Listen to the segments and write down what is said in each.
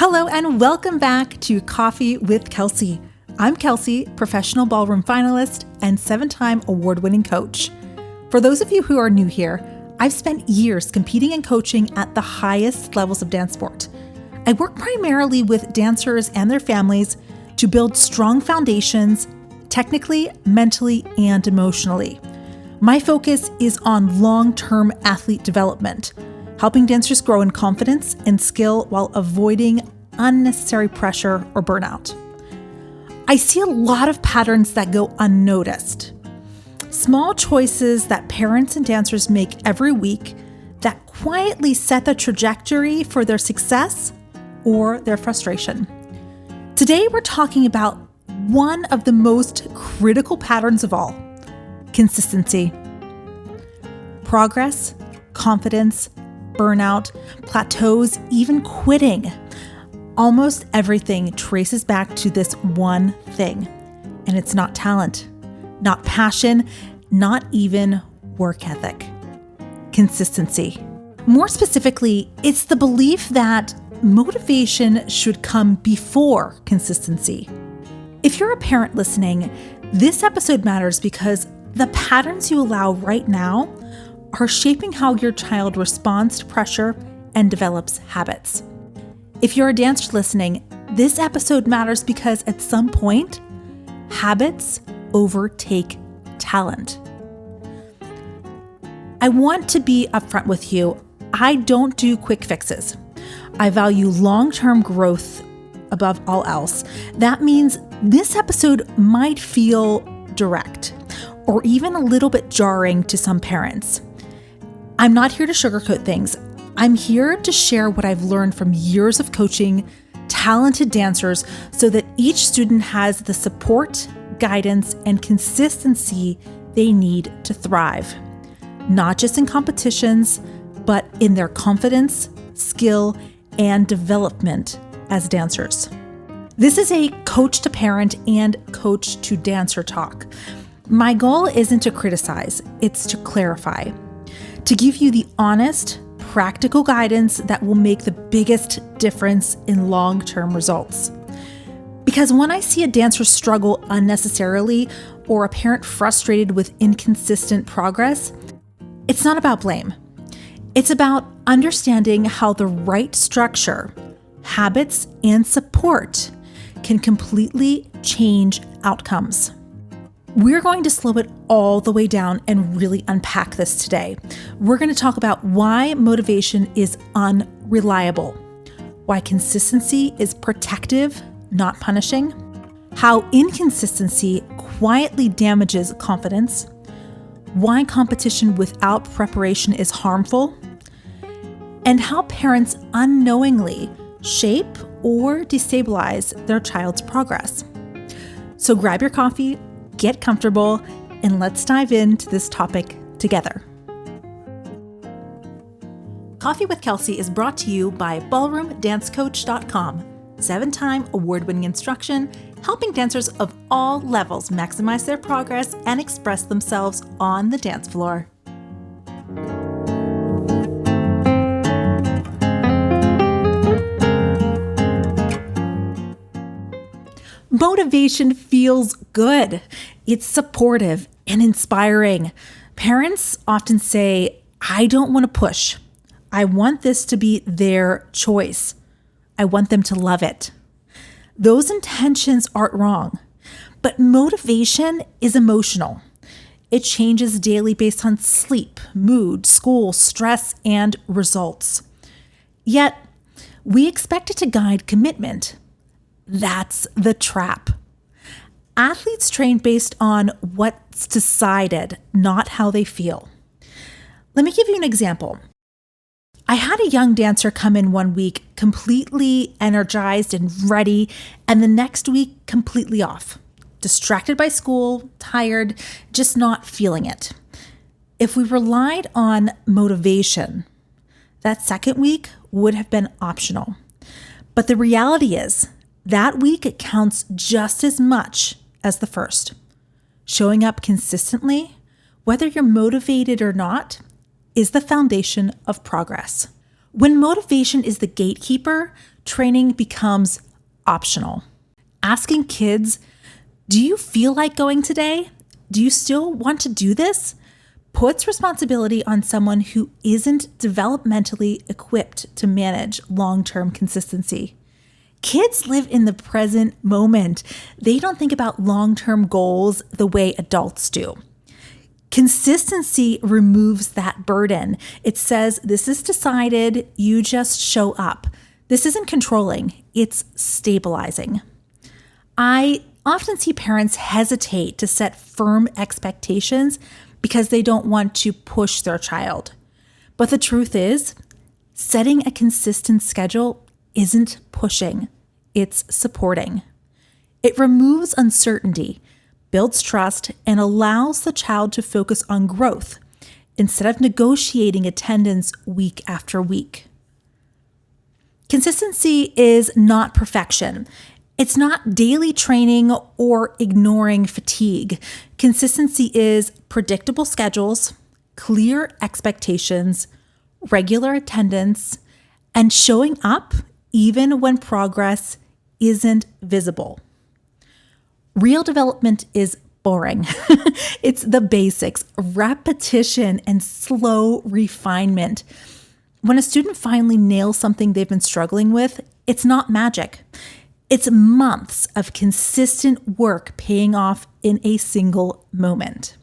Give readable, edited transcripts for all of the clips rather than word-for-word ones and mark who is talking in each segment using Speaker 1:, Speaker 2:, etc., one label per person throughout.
Speaker 1: Hello and welcome back to Coffee with Kelsey. I'm Kelsey, professional ballroom finalist and 7-time award-winning coach. For those of you who are new here, I've spent years competing and coaching at the highest levels of dance sport. I work primarily with dancers and their families to build strong foundations, technically, mentally, and emotionally. My focus is on long-term athlete development, helping dancers grow in confidence and skill while avoiding unnecessary pressure or burnout. I see a lot of patterns that go unnoticed. Small choices that parents and dancers make every week that quietly set the trajectory for their success or their frustration. Today, we're talking about one of the most critical patterns of all: consistency. Progress, confidence, burnout, plateaus, even quitting. Almost everything traces back to this one thing, and it's not talent, not passion, not even work ethic. Consistency. More specifically, it's the belief that motivation should come before consistency. If you're a parent listening, this episode matters because the patterns you allow right now are shaping how your child responds to pressure and develops habits. If you're a dancer listening, this episode matters because at some point, habits overtake talent. I want to be upfront with you. I don't do quick fixes. I value long-term growth above all else. That means this episode might feel direct or even a little bit jarring to some parents. I'm not here to sugarcoat things. I'm here to share what I've learned from years of coaching talented dancers so that each student has the support, guidance, and consistency they need to thrive, not just in competitions, but in their confidence, skill, and development as dancers. This is a coach to parent and coach to dancer talk. My goal isn't to criticize, it's to clarify, to give you the honest, practical guidance that will make the biggest difference in long-term results. Because when I see a dancer struggle unnecessarily or a parent frustrated with inconsistent progress, it's not about blame. It's about understanding how the right structure, habits, and support can completely change outcomes. We're going to slow it all the way down and really unpack this today. We're going to talk about why motivation is unreliable, why consistency is protective, not punishing, how inconsistency quietly damages confidence, why competition without preparation is harmful, and how parents unknowingly shape or destabilize their child's progress. So grab your coffee, get comfortable, and let's dive into this topic together. Coffee with Kelsey is brought to you by ballroomdancecoach.com. 7-time award-winning instruction, helping dancers of all levels maximize their progress and express themselves on the dance floor. Motivation feels good. It's supportive and inspiring. Parents often say, I don't want to push. I want this to be their choice. I want them to love it. Those intentions aren't wrong, but motivation is emotional. It changes daily based on sleep, mood, school, stress, and results. Yet, we expect it to guide commitment. That's the trap. Athletes train based on what's decided, not how they feel. Let me give you an example. I had a young dancer come in one week completely energized and ready, and the next week completely off, distracted by school, tired, just not feeling it. If we relied on motivation, that second week would have been optional. But the reality is, that week it counts just as much as the first. Showing up consistently, whether you're motivated or not, is the foundation of progress. When motivation is the gatekeeper, training becomes optional. Asking kids, do you feel like going today? Do you still want to do this? Puts responsibility on someone who isn't developmentally equipped to manage long-term consistency. Kids live in the present moment. They don't think about long-term goals the way adults do. Consistency removes that burden. It says, this is decided, you just show up. This isn't controlling, it's stabilizing. I often see parents hesitate to set firm expectations because they don't want to push their child. But the truth is, setting a consistent schedule isn't pushing, it's supporting. It removes uncertainty, builds trust, and allows the child to focus on growth instead of negotiating attendance week after week. Consistency is not perfection. It's not daily training or ignoring fatigue. Consistency is predictable schedules, clear expectations, regular attendance, and showing up even when progress isn't visible. Real development is boring. It's the basics, repetition, and slow refinement. When a student finally nails something they've been struggling with, it's not magic. It's months of consistent work paying off in a single moment.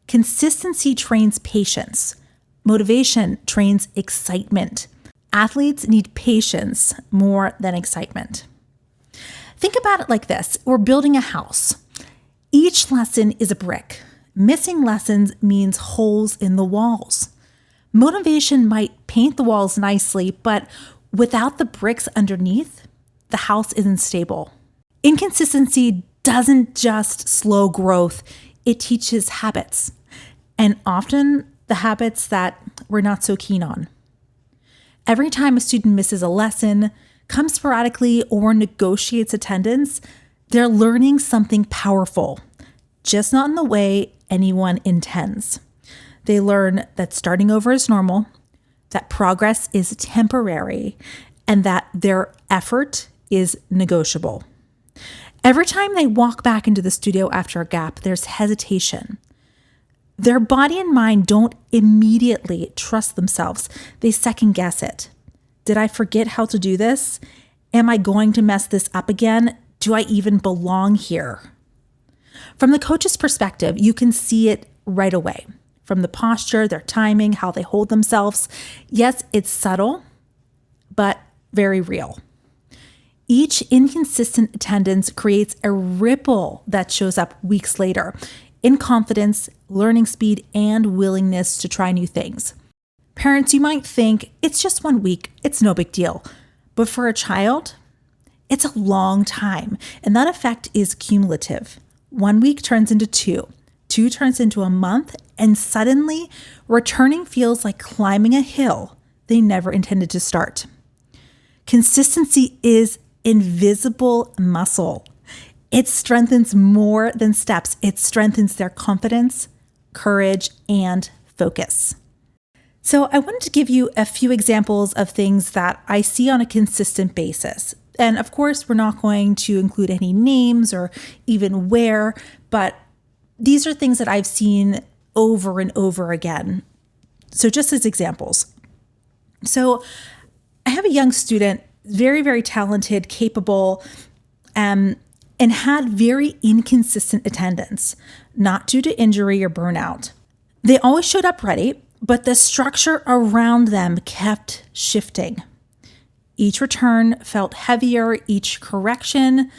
Speaker 1: Consistency trains patience. Motivation trains excitement. Athletes need patience more than excitement. Think about it like this. We're building a house. Each lesson is a brick. Missing lessons means holes in the walls. Motivation might paint the walls nicely, but without the bricks underneath, the house isn't stable. Inconsistency doesn't just slow growth, it teaches habits, and often the habits that we're not so keen on. Every time a student misses a lesson, comes sporadically, or negotiates attendance, they're learning something powerful, just not in the way anyone intends. They learn that starting over is normal, that progress is temporary, and that their effort is negotiable. Every time they walk back into the studio after a gap, there's hesitation. Their body and mind don't immediately trust themselves. They second guess it. Did I forget how to do this? Am I going to mess this up again? Do I even belong here? From the coach's perspective, you can see it right away. From the posture, their timing, how they hold themselves. Yes, it's subtle, but very real. Each inconsistent attendance creates a ripple that shows up weeks later in confidence, learning speed, and willingness to try new things. Parents, you might think it's just 1 week, it's no big deal. But for a child, it's a long time, and that effect is cumulative. 1 week turns into 2, 2 turns into a month, and suddenly returning feels like climbing a hill they never intended to start. Consistency is invisible muscle. It strengthens more than steps. It strengthens their confidence, courage, and focus. So I wanted to give you a few examples of things that I see on a consistent basis. And of course, we're not going to include any names or even where, but these are things that I've seen over and over again. So just as examples. So I have a young student, very, very talented, capable, and had very inconsistent attendance, not due to injury or burnout. They always showed up ready, but the structure around them kept shifting. Each return felt heavier, each correction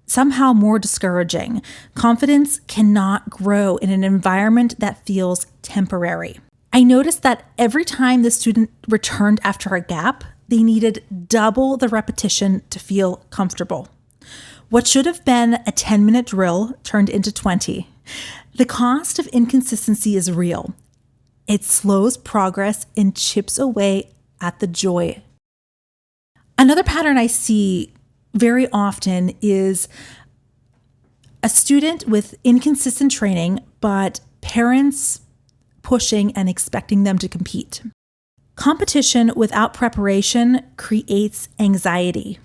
Speaker 1: somehow more discouraging. Confidence cannot grow in an environment that feels temporary. I noticed that every time the student returned after a gap, they needed double the repetition to feel comfortable. What should have been a 10-minute drill turned into 20. The cost of inconsistency is real. It slows progress and chips away at the joy. Another pattern I see very often is a student with inconsistent training, but parents pushing and expecting them to compete. Competition without preparation creates anxiety.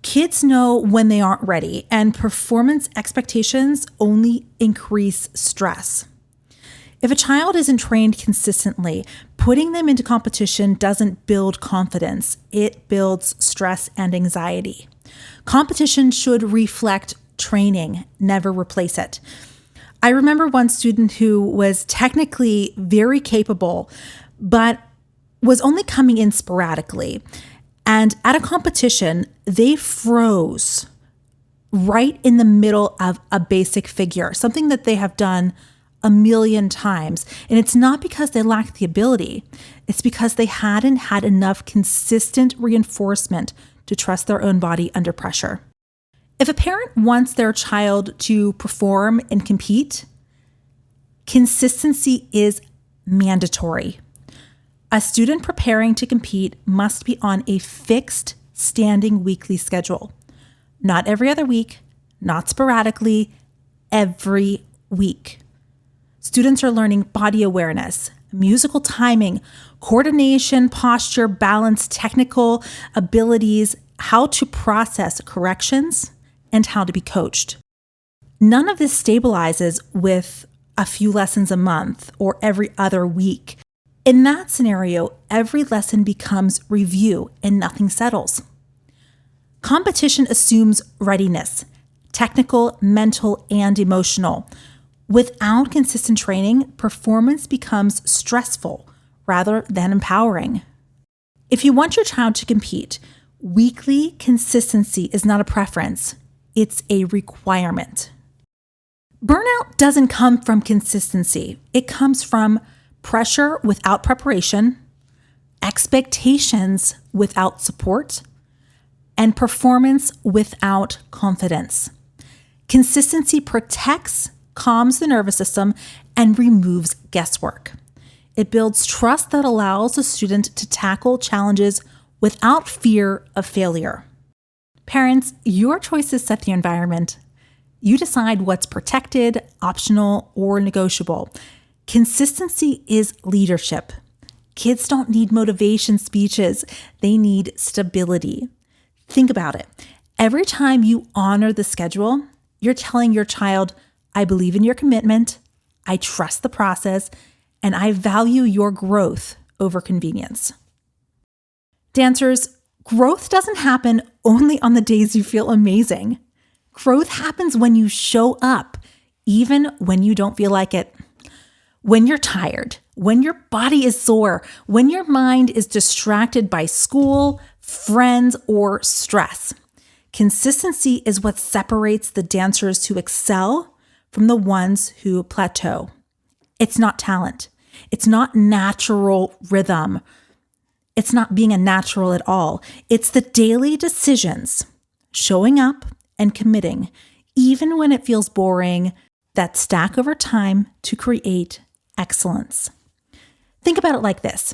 Speaker 1: Kids know when they aren't ready, and performance expectations only increase stress. If a child isn't trained consistently, putting them into competition doesn't build confidence. It builds stress and anxiety. Competition should reflect training, never replace it. I remember one student who was technically very capable, but was only coming in sporadically. And at a competition, they froze right in the middle of a basic figure, something that they have done a million times. And it's not because they lacked the ability. It's because they hadn't had enough consistent reinforcement to trust their own body under pressure. If a parent wants their child to perform and compete, consistency is mandatory. A student preparing to compete must be on a fixed standing weekly schedule. Not every other week, not sporadically, every week. Students are learning body awareness, musical timing, coordination, posture, balance, technical abilities, how to process corrections, and how to be coached. None of this stabilizes with a few lessons a month or every other week. In that scenario, every lesson becomes review and nothing settles. Competition assumes readiness, technical, mental, and emotional. Without consistent training, performance becomes stressful rather than empowering. If you want your child to compete, weekly consistency is not a preference, it's a requirement. Burnout doesn't come from consistency. It comes from pressure without preparation, expectations without support, and performance without confidence. Consistency protects, calms the nervous system, and removes guesswork. It builds trust that allows a student to tackle challenges without fear of failure. Parents, your choices set the environment. You decide what's protected, optional, or negotiable. Consistency is leadership. Kids don't need motivation speeches. They need stability. Think about it. Every time you honor the schedule, you're telling your child, I believe in your commitment, I trust the process, and I value your growth over convenience. Dancers, growth doesn't happen only on the days you feel amazing. Growth happens when you show up, even when you don't feel like it. When you're tired, when your body is sore, when your mind is distracted by school, friends, or stress. Consistency is what separates the dancers who excel from the ones who plateau. It's not talent. It's not natural rhythm. It's not being a natural at all. It's the daily decisions, showing up and committing, even when it feels boring, that stack over time to create excellence. Think about it like this.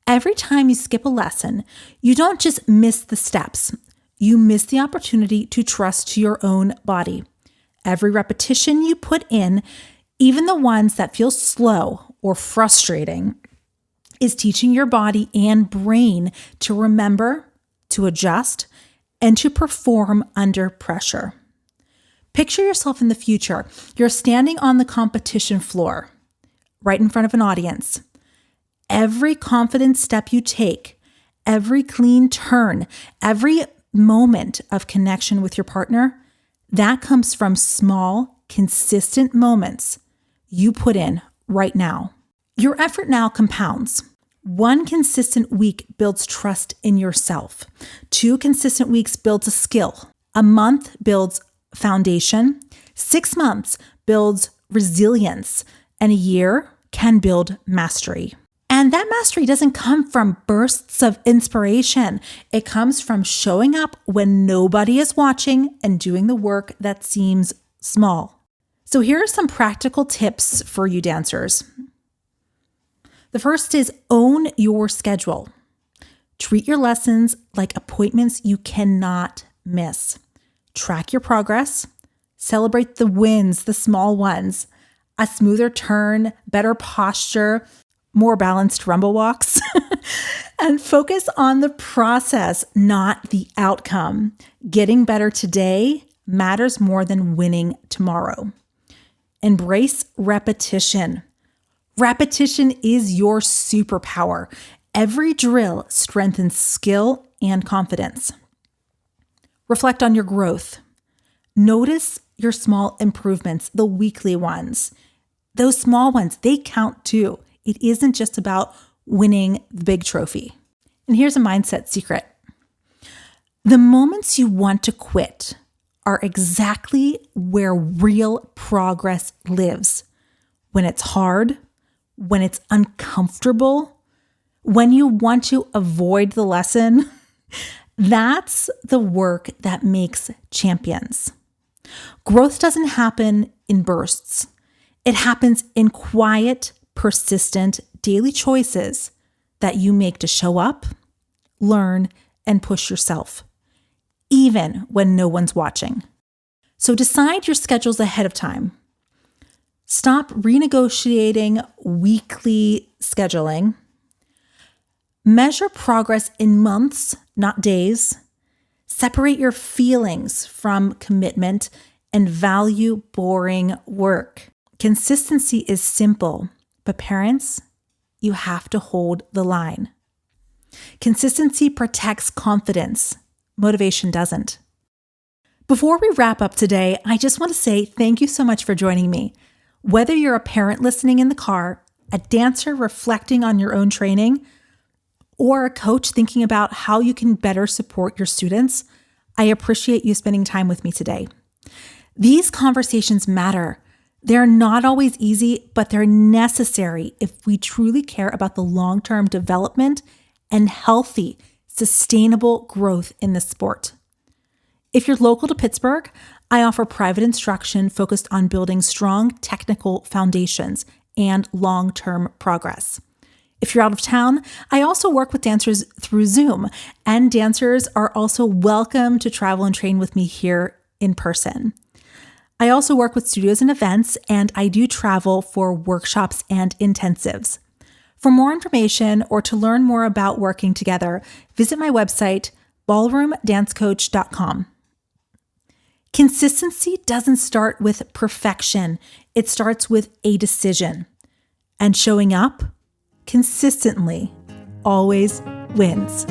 Speaker 1: Every time you skip a lesson, you don't just miss the steps. You miss the opportunity to trust your own body. Every repetition you put in, even the ones that feel slow or frustrating, is teaching your body and brain to remember, to adjust, and to perform under pressure. Picture yourself in the future. You're standing on the competition floor, right in front of an audience. Every confident step you take, every clean turn, every moment of connection with your partner, that comes from small, consistent moments you put in right now. Your effort now compounds. One consistent week builds trust in yourself. 2 consistent weeks builds a skill. A month builds foundation. 6 months builds resilience. And a year can build mastery. And that mastery doesn't come from bursts of inspiration. It comes from showing up when nobody is watching and doing the work that seems small. So here are some practical tips for you dancers. The first is own your schedule. Treat your lessons like appointments you cannot miss. Track your progress. Celebrate the wins, the small ones. A smoother turn, better posture, more balanced rumble walks, and focus on the process, not the outcome. Getting better today matters more than winning tomorrow. Embrace repetition. Repetition is your superpower. Every drill strengthens skill and confidence. Reflect on your growth. Notice your small improvements, the weekly ones. Those small ones, they count too. It isn't just about winning the big trophy. And here's a mindset secret. The moments you want to quit are exactly where real progress lives. When it's hard, when it's uncomfortable, when you want to avoid the lesson, that's the work that makes champions. Growth doesn't happen in bursts. It happens in quiet, persistent daily choices that you make to show up, learn, and push yourself, even when no one's watching. So decide your schedules ahead of time. Stop renegotiating weekly scheduling. Measure progress in months, not days. Separate your feelings from commitment and value boring work. Consistency is simple, but parents, you have to hold the line. Consistency protects confidence. Motivation doesn't. Before we wrap up today, I just want to say thank you so much for joining me. Whether you're a parent listening in the car, a dancer reflecting on your own training, or a coach thinking about how you can better support your students, I appreciate you spending time with me today. These conversations matter. They're not always easy, but they're necessary if we truly care about the long-term development and healthy, sustainable growth in the sport. If you're local to Pittsburgh, I offer private instruction focused on building strong technical foundations and long-term progress. If you're out of town, I also work with dancers through Zoom, and dancers are also welcome to travel and train with me here in person. I also work with studios and events, and I do travel for workshops and intensives. For more information or to learn more about working together, visit my website, ballroomdancecoach.com. Consistency doesn't start with perfection. It starts with a decision. And showing up consistently always wins.